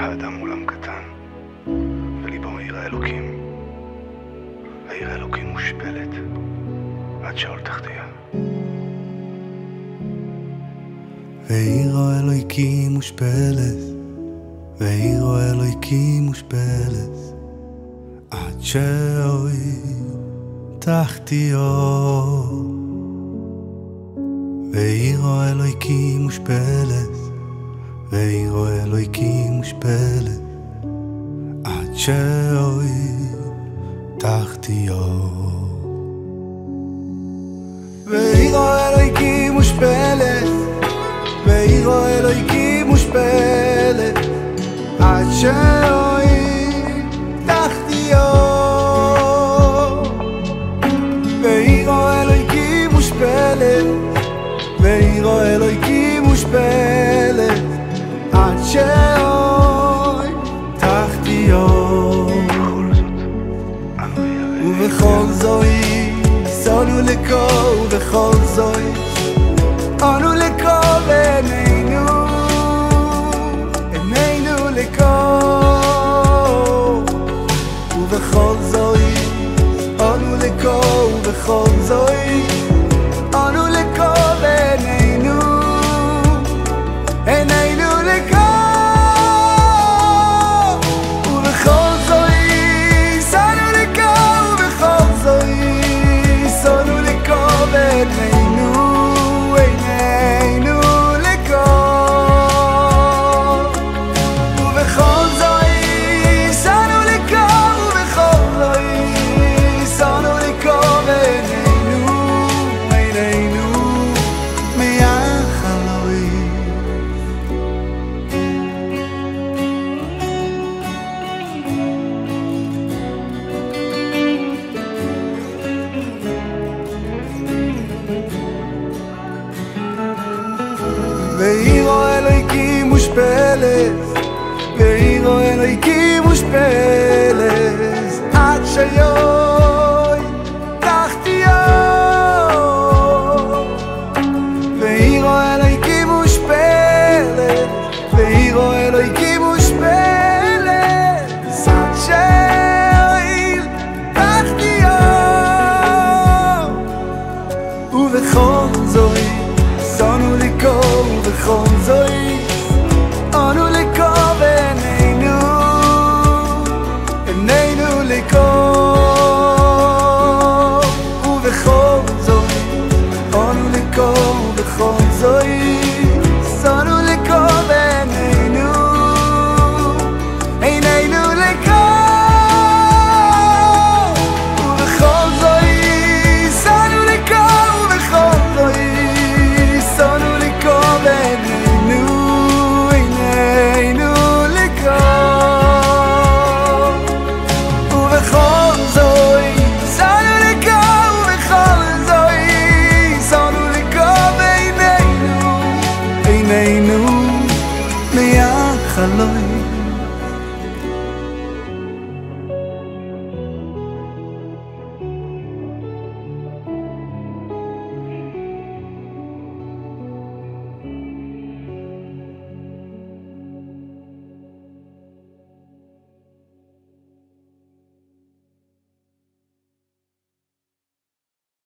האדם עולם קטן, וליבו עיר האלוקים. העיר האלוקים מושפלת עד שאול תחתיה. ועיר האלוקים מושפלת, ועיר האלוקים מושפלת עד שאול תחתיה. ועיר האלוקים מושפלת, ועיר האלוקים מושפלת עד שאול תחתיה. ועיר האלוקים מושפלת, ועיר האלוקים מושפלת עד שאול תחתיה. ועיר האלוקים מושפלת, ועיר האלוקים מושפלת עד שאול תחתיה. ובכל זוהי סונו לקרוא, ובכל זוהי אנו לקרוא בעינינו, עינינו לקרוא. ובכל זוהי אנו לקרוא, ובכל זוהי אנו לקרוא בעינינו, עינינו לקרוא. ובכל זוהי סנו לקרוא, ובכל זוהי סנו לקרוא בעינינו, עינינו לקרוא. ובכל זוהי סנו לקרוא, ובכל זוהי סנו לקרוא בעינינו, עינינו מיחלוי. ועיר האלוקים מושפלת, ועיר האלוקים מושפלת עד שיום